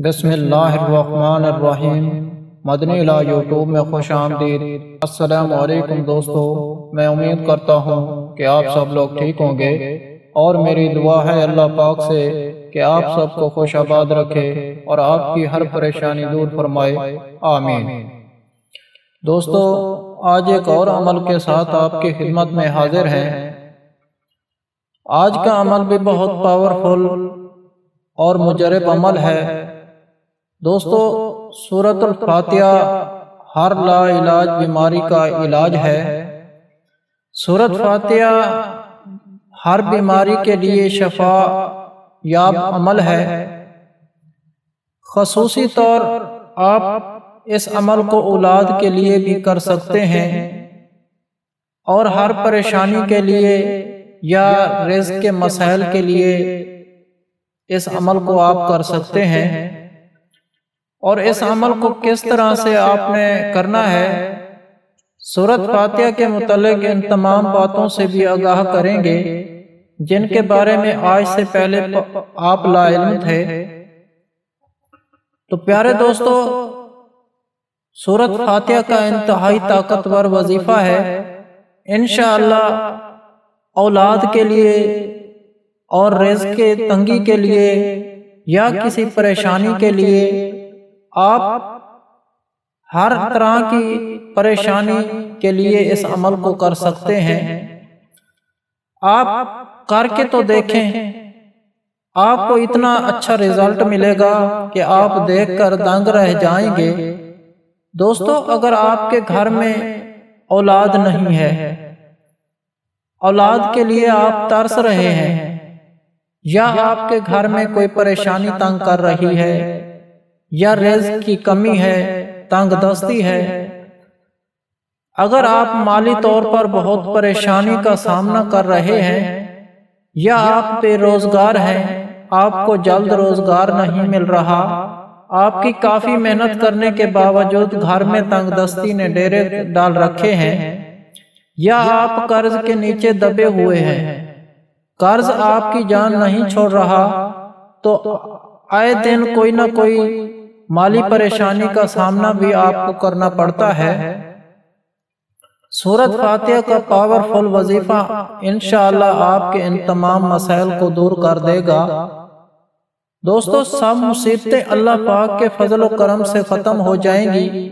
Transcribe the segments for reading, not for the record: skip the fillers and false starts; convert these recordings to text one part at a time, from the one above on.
بسم اللہ الرحمن الرحیم۔ مدنی الہ یوٹیوب میں خوش آمدید۔ السلام علیکم دوستو، میں امید کرتا ہوں کہ آپ سب لوگ ٹھیک ہوں گے، اور میری دعا ہے اللہ پاک سے کہ آپ سب کو خوش آباد رکھے اور آپ کی ہر پریشانی دور فرمائے، آمین۔ دوستو، آج ایک اور عمل کے ساتھ آپ کی خدمت میں حاضر ہیں۔ آج کا عمل بھی بہت پاورفل اور مجرب عمل ہے۔ دوستو، سورۃ الفاتحہ ہر لا علاج بیماری کا علاج ہے۔ سورۃ فاتحہ ہر بیماری کے لیے شفا یاب عمل ہے۔ خصوصی طور آپ اس عمل کو اولاد کے لیے بھی کر سکتے ہیں، اور ہر پریشانی کے لیے یا رزق کے مسائل کے لیے اس عمل کو آپ کر سکتے ہیں۔ اور اس عمل کو کس طرح سے آپ نے کرنا ہے، سورۃ فاتحہ کے متعلق ان تمام باتوں سے بھی آگاہ کریں گے جن کے بارے میں آج سے پہلے آپ لا علم تھے۔ تو پیارے دوستو، سورۃ فاتحہ کا انتہائی طاقتور وظیفہ ہے۔ انشاءاللہ اولاد کے لیے اور رزق کے تنگی کے لیے یا کسی پریشانی کے لیے آپ ہر طرح کی پریشانی کے لیے اس عمل کو کر سکتے ہیں۔ آپ کر کے تو دیکھیں، آپ کو اتنا اچھا رزلٹ ملے گا کہ آپ دیکھ کر دنگ رہ جائیں گے۔ دوستو، اگر آپ کے گھر میں اولاد نہیں ہے، اولاد کے لیے آپ ترس رہے ہیں، یا آپ کے گھر میں کوئی پریشانی تنگ کر رہی ہے، یا رزق کی کمی ہے، تنگ دستی ہے، اگر آپ مالی طور پر بہت پریشانی کا سامنا کر رہے ہیں، یا آپ بے روزگار ہیں، آپ کو جلد روزگار نہیں مل رہا، آپ کی کافی محنت کرنے کے باوجود گھر میں تنگ دستی نے ڈیرے ڈال رکھے ہیں، یا آپ قرض کے نیچے دبے ہوئے ہیں، قرض آپ کی جان نہیں چھوڑ رہا، تو آئے دن کوئی نہ کوئی مالی پریشانی کا سامنا بھی آپ کو کرنا پڑتا ہے۔ سورۃ فاتحہ کا پاورفل وظیفہ انشاءاللہ آپ کے ان تمام مسائل کو دور کر دے گا۔ دوستو، سب مصیبتیں اللہ پاک کے فضل و کرم سے ختم ہو جائیں گی۔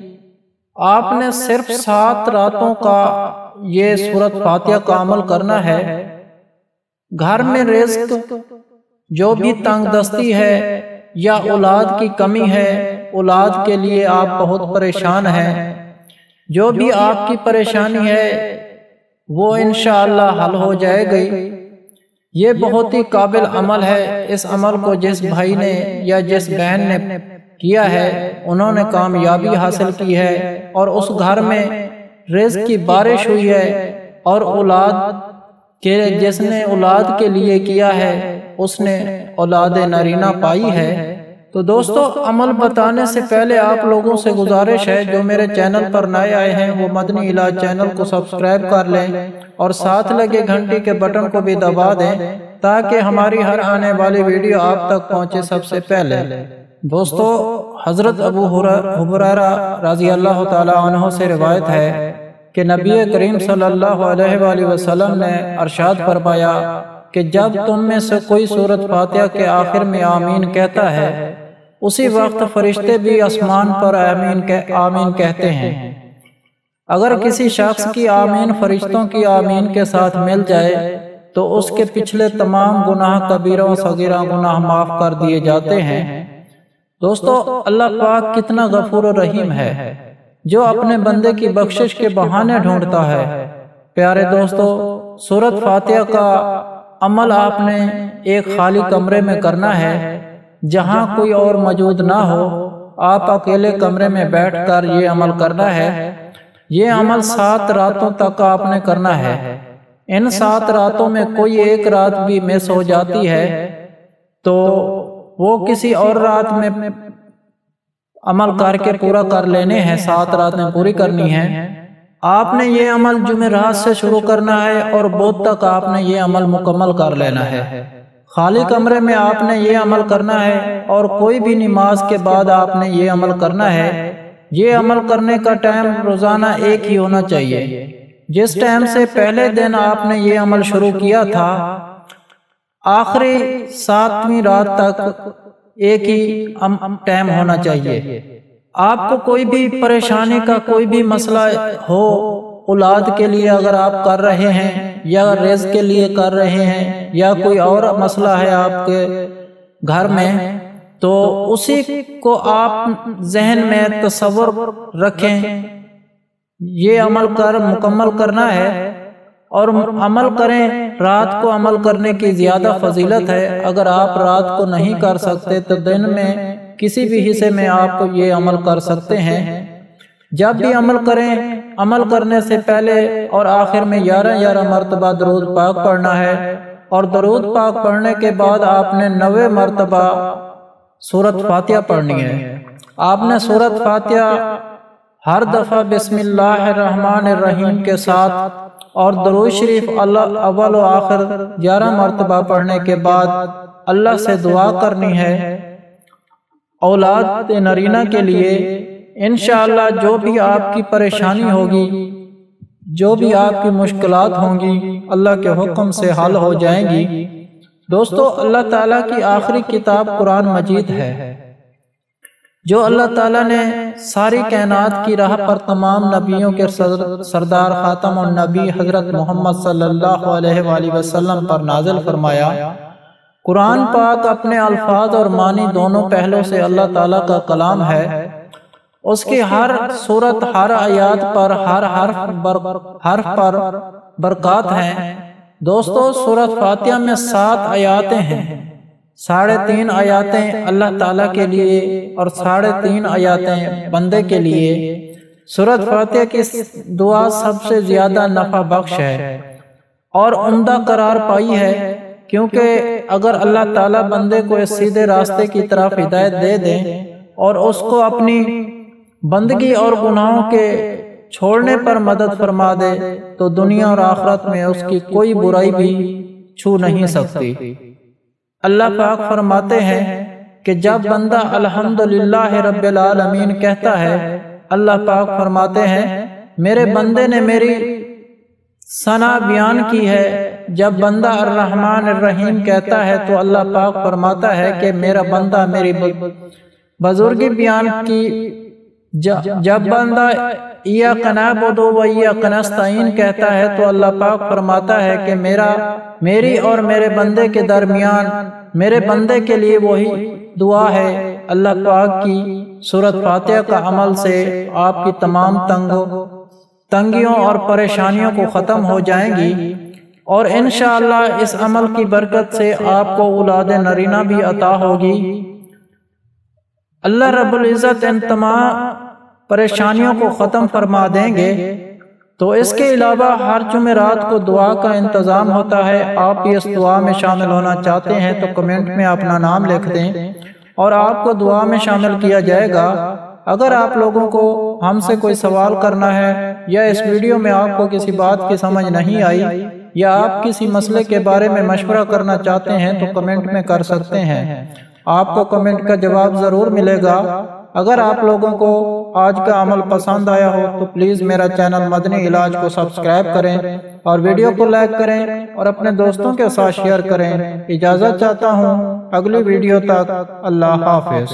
آپ نے صرف 7 راتوں کا یہ سورۃ فاتحہ کا عمل کرنا ہے۔ گھر میں رزق، جو بھی تنگ دستی ہے یا اولاد کی کمی ہے، اولاد کے لیے آپ بہت پریشان ہیں، جو بھی آپ کی پریشانی ہے وہ انشاءاللہ حل ہو جائے گی۔ یہ بہت ہی قابل عمل ہے۔ اس عمل کو جس بھائی نے یا جس بہن نے کیا ہے، انہوں نے کامیابی حاصل کی ہے، اور اس گھر میں رزق کی بارش ہوئی ہے، اور جس نے اولاد کے لیے کیا ہے اس نے اولاد نرینہ پائی ہے۔ تو دوستو، عمل بتانے سے پہلے آپ لوگوں سے گزارش ہے، جو میرے چینل پر نئے آئے ہیں وہ مدنی علاج چینل کو سبسکرائب کر لیں، اور ساتھ لگے گھنٹی کے بٹن کو بھی دبا دیں تاکہ ہماری ہر آنے والی ویڈیو آپ تک پہنچے سب سے پہلے۔ دوستو، حضرت ابو ہریرہ رضی اللہ تعالی عنہ سے روایت ہے کہ نبی کریم صلی اللہ علیہ وآلہ وسلم نے ارشاد فرمایا کہ جب تم میں سے کوئی سورۃ فاتحہ کے آخر میں آمین کہتا ہے، اسی وقت فرشتے بھی آسمان پر آمین کہتے ہیں۔ اگر کسی شخص کی آمین فرشتوں کی آمین کے ساتھ مل جائے تو اس کے پچھلے تمام گناہ کبیرہ و صغیرہ گناہ معاف کر دیے جاتے ہیں۔ دوستو، اللہ پاک کتنا غفور و رحیم ہے، جو اپنے بندے کی بخشش کے بہانے ڈھونڈتا ہے۔ پیارے دوستو، سورۃ فاتحہ کا عمل آپ نے ایک خالی کمرے میں کرنا ہے، جہاں کوئی اور موجود نہ ہو۔ آپ اکیلے کمرے میں بیٹھ کر یہ عمل کرنا ہے۔ یہ عمل 7 راتوں تک آپ نے کرنا ہے۔ ان 7 راتوں میں کوئی ایک رات بھی مس ہو جاتی ہے تو وہ کسی اور رات میں عمل کر کے پورا کر لینے ہیں، 7 راتیں پوری کرنی ہیں۔ آپ نے یہ عمل جمعرات سے شروع کرنا ہے اور بدھ تک آپ نے یہ عمل مکمل کر لینا ہے۔ خالی کمرے میں آپ نے یہ عمل کرنا ہے اور کوئی بھی نماز کے بعد آپ نے یہ عمل کرنا ہے۔ یہ عمل کرنے کا ٹائم روزانہ ایک ہی ہونا چاہیے۔ جس ٹائم سے پہلے دن آپ نے یہ عمل شروع کیا تھا آخری 7ویں رات تک ایک ہی ٹائم ہونا چاہیے۔ آپ کو کوئی بھی پریشانی کا کوئی بھی مسئلہ ہو، اولاد کے لیے اگر آپ کر رہے ہیں یا رزق کے لیے کر رہے ہیں یا کوئی اور مسئلہ ہے آپ کے گھر میں، تو اسی کو آپ ذہن میں تصور رکھیں، یہ عمل مکمل کرنا ہے اور عمل کریں۔ رات کو عمل کرنے کی زیادہ فضیلت ہے۔ اگر آپ رات کو نہیں کر سکتے تو دن میں کسی بھی حصے میں آپ یہ عمل کر سکتے ہیں۔ جب بھی عمل کریں، عمل کرنے سے پہلے اور آخر میں 11 مرتبہ درود پاک پڑھنا ہے، اور درود پاک پڑھنے کے بعد آپ نے 9 مرتبہ سورۃ فاتحہ پڑھنی ہے۔ آپ نے سورۃ فاتحہ ہر دفعہ بسم اللہ الرحمن الرحیم کے ساتھ اور درود شریف اول و آخر 11 مرتبہ پڑھنے کے بعد اللہ سے دعا کرنی ہے اولاد نرینہ کے لیے۔ انشاءاللہ جو بھی آپ کی پریشانی ہوگی، جو بھی آپ کی مشکلات ہوں گی، اللہ کے حکم سے حل ہو جائیں گی۔ دوستو، اللہ تعالیٰ کی آخری کتاب قرآن مجید ہے، جو اللہ تعالیٰ نے ساری کائنات کی راہ پر تمام نبیوں کے سردار خاتم النبی حضرت محمد صلی اللہ علیہ وآلہ وسلم پر نازل فرمایا۔ قرآن پاک اپنے الفاظ اور معنی دونوں پہلوں سے اللہ تعالیٰ کا کلام ہے۔ اس کی ہر صورت، ہر آیات پر، ہر حرف پر برکات ہیں۔ دوستو، سورۃ فاتحہ میں 7 آیاتیں ہیں۔ 3.5 آیاتیں اللہ تعالیٰ کے لیے اور 3.5 آیاتیں بندے کے لیے۔ سورۃ فاتحہ کی دعا سب سے زیادہ نفع بخش ہے اور عمدہ قرار پائی ہے، کیونکہ اگر اللہ تعالیٰ بندے کو اس سیدھے راستے کی طرف ہدایت دے دے اور اس کو اپنی بندگی اور گناہوں کے چھوڑنے پر مدد فرما دے تو دنیا اور آخرت میں اس کی کوئی برائی بھی چھو نہیں سکتی۔ اللہ پاک فرماتے ہیں کہ جب بندہ الحمدللہ رب العالمین کہتا ہے، اللہ پاک فرماتے ہیں میرے بندے نے میری ثنا بیان کی ہے۔ جب بندہ الرحمن الرحیم کہتا ہے تو اللہ پاک فرماتا ہے کہ میرا بندہ میری بزرگی بیان کی۔ جب بندہ ایاک نعبد و ایاک نستعین کہتا ہے تو اللہ پاک فرماتا ہے کہ میری اور میرے بندے کے درمیان میرے بندے کے لیے وہی دعا ہے۔ اللہ پاک کی سورۃ فاتحہ کا عمل سے آپ کی تمام تنگیوں اور پریشانیوں کو ختم ہو جائیں گی، اور انشاءاللہ اس عمل کی برکت سے آپ کو اولاد نرینہ بھی عطا ہوگی۔ اللہ رب العزت ان تمام پریشانیوں کو ختم فرما دیں گے۔ تو اس کے علاوہ ہر جمعرات کو دعا کا انتظام ہوتا ہے۔ آپ بھی اس دعا میں شامل ہونا چاہتے ہیں تو کمنٹ میں اپنا نام لکھ دیں اور آپ کو دعا میں شامل کیا جائے گا۔ اگر آپ لوگوں کو ہم سے کوئی سوال کرنا ہے یا اس ویڈیو میں آپ کو کسی بات کی سمجھ نہیں آئی یا آپ کسی مسئلے کے بارے میں مشورہ کرنا چاہتے ہیں تو کمنٹ میں کر سکتے ہیں۔ آپ کو کمنٹ کا جواب ضرور ملے گا۔ اگر آپ لوگوں کو آج کا عمل پسند آیا ہو تو پلیز میرا چینل مدنی علاج کو سبسکرائب کریں اور ویڈیو کو لائک کریں اور اپنے دوستوں کے ساتھ شیئر کریں۔ اجازت چاہتا ہوں، اگلی ویڈیو تک اللہ حافظ۔